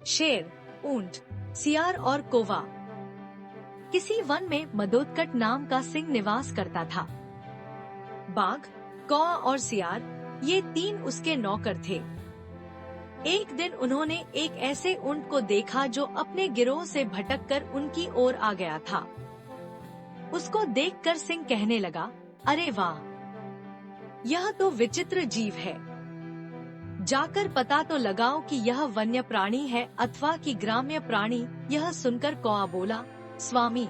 शेर, ऊंट, सियार और कौवा। किसी वन में मदोदकट नाम का सिंह निवास करता था। बाघ, कौवा और सियार ये तीन उसके नौकर थे। एक दिन उन्होंने एक ऐसे ऊंट को देखा जो अपने गिरोह से भटककर उनकी ओर आ गया था। उसको देखकर सिंह कहने लगा, अरे वाह, यह तो विचित्र जीव है। जाकर पता तो लगाओ कि यह वन्य प्राणी है अथवा कि ग्राम्य प्राणी। यह सुनकर कौवा बोला, स्वामी,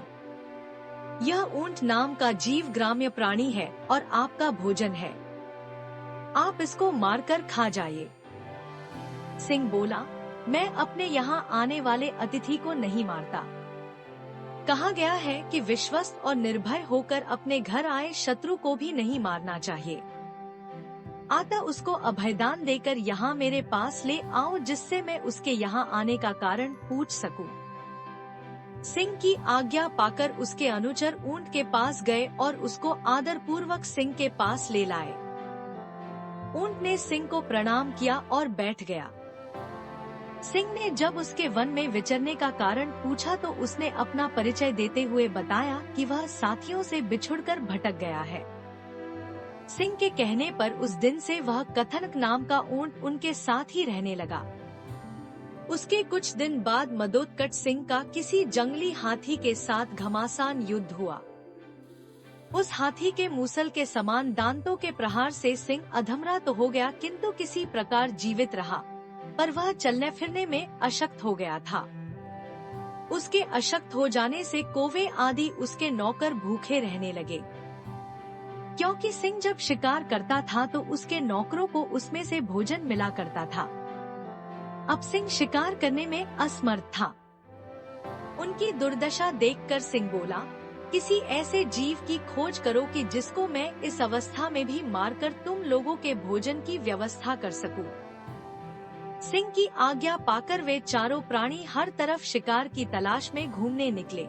यह ऊंट नाम का जीव ग्राम्य प्राणी है और आपका भोजन है। आप इसको मारकर खा जाइए। सिंह बोला, मैं अपने यहाँ आने वाले अतिथि को नहीं मारता। कहा गया है कि विश्वस्त और निर्भय होकर अपने घर आए शत्रु को भी नहीं मारना चाहिए। आता उसको अभयदान देकर यहाँ मेरे पास ले आओ, जिससे मैं उसके यहाँ आने का कारण पूछ सकूं। सिंह की आज्ञा पाकर उसके अनुचर ऊंट के पास गए और उसको आदर पूर्वक सिंह के पास ले लाए। ऊंट ने सिंह को प्रणाम किया और बैठ गया। सिंह ने जब उसके वन में विचरने का कारण पूछा तो उसने अपना परिचय देते हुए बताया कि वह साथियों से बिछुड़कर भटक गया है। सिंह के कहने पर उस दिन से वह कथनक नाम का ऊंट उनके साथ ही रहने लगा। उसके कुछ दिन बाद मदोदकट सिंह का किसी जंगली हाथी के साथ घमासान युद्ध हुआ। उस हाथी के मूसल के समान दांतों के प्रहार से सिंह अधमरा तो हो गया, किंतु किसी प्रकार जीवित रहा, पर वह चलने फिरने में अशक्त हो गया था। उसके अशक्त हो जाने से कौवे आदि उसके नौकर भूखे रहने लगे। क्योंकि सिंह जब शिकार करता था तो उसके नौकरों को उसमें से भोजन मिला करता था। अब सिंह शिकार करने में असमर्थ था। उनकी दुर्दशा देखकर सिंह बोला, किसी ऐसे जीव की खोज करो कि जिसको मैं इस अवस्था में भी मारकर तुम लोगों के भोजन की व्यवस्था कर सकूं। सिंह की आज्ञा पाकर वे चारों प्राणी हर तरफ शिकार की तलाश में घूमने निकले।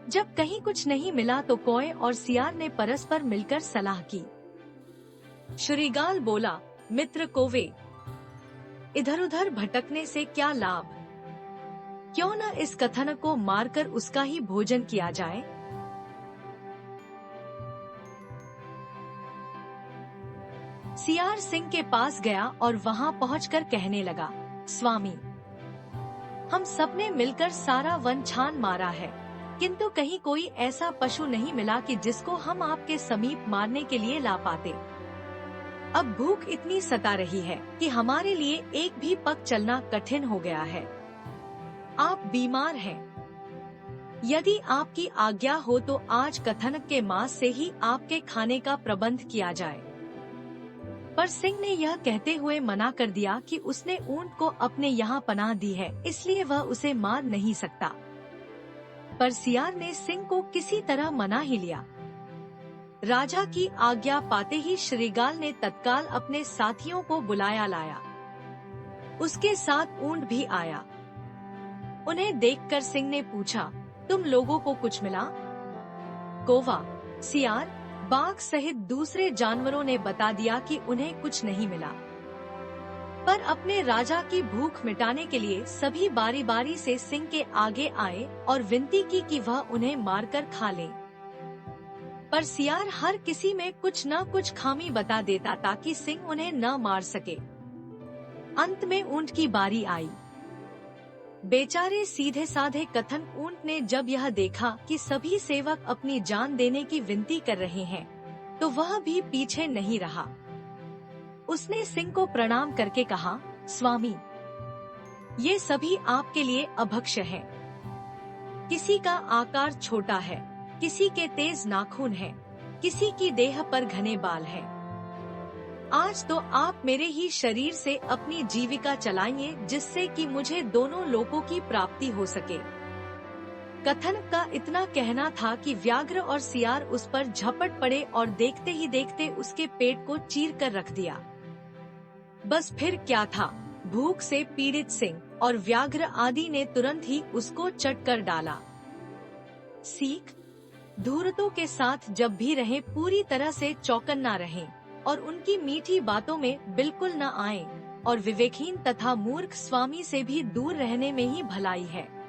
जब कहीं कुछ नहीं मिला तो कौवे और सियार ने परस्पर मिलकर सलाह की। श्रीगाल बोला, मित्र कौवे, इधर उधर भटकने से क्या लाभ? क्यों न इस कथन को मारकर उसका ही भोजन किया जाए। सियार सिंह के पास गया और वहां पहुंचकर कहने लगा, स्वामी, हम सबने मिलकर सारा वन छान मारा है, किंतु कहीं कोई ऐसा पशु नहीं मिला कि जिसको हम आपके समीप मारने के लिए ला पाते। अब भूख इतनी सता रही है कि हमारे लिए एक भी पग चलना कठिन हो गया है। आप बीमार हैं। यदि आपकी आज्ञा हो तो आज कथनक के मांस से ही आपके खाने का प्रबंध किया जाए। पर सिंह ने यह कहते हुए मना कर दिया कि उसने ऊंट को अपने यहाँ पनाह दी है, इसलिए वह उसे मार नहीं सकता। पर सियार ने सिंह को किसी तरह मना ही लिया। राजा की आज्ञा पाते ही श्रीगाल ने तत्काल अपने साथियों को बुलाया लाया। उसके साथ ऊंट भी आया। उन्हें देखकर सिंह ने पूछा, तुम लोगों को कुछ मिला? कौवा, सियार, बाघ सहित दूसरे जानवरों ने बता दिया कि उन्हें कुछ नहीं मिला। पर अपने राजा की भूख मिटाने के लिए सभी बारी बारी से सिंह के आगे आए और विनती की कि वह उन्हें मारकर खा ले। पर सियार हर किसी में कुछ न कुछ खामी बता देता ताकि सिंह उन्हें न मार सके। अंत में ऊंट की बारी आई। बेचारे सीधे साधे कथन ऊंट ने जब यह देखा कि सभी सेवक अपनी जान देने की विनती कर रहे हैं, तो वह भी पीछे नहीं रहा। उसने सिंह को प्रणाम करके कहा, स्वामी, ये सभी आपके लिए अभक्ष्य हैं। किसी का आकार छोटा है, किसी के तेज नाखून हैं, किसी की देह पर घने बाल हैं। आज तो आप मेरे ही शरीर से अपनी जीविका चलाइए, जिससे कि मुझे दोनों लोकों की प्राप्ति हो सके। कथन का इतना कहना था कि व्याघ्र और सियार उस पर झपट पड़े और देखते ही देखते उसके पेट को चीर कर रख दिया। बस फिर क्या था, भूख से पीड़ित सिंह और व्याघ्र आदि ने तुरंत ही उसको चट कर डाला। सीख, धूर्तों के साथ जब भी रहे पूरी तरह से चौकन्ना रहें और उनकी मीठी बातों में बिल्कुल न आए। और विवेकहीन तथा मूर्ख स्वामी से भी दूर रहने में ही भलाई है।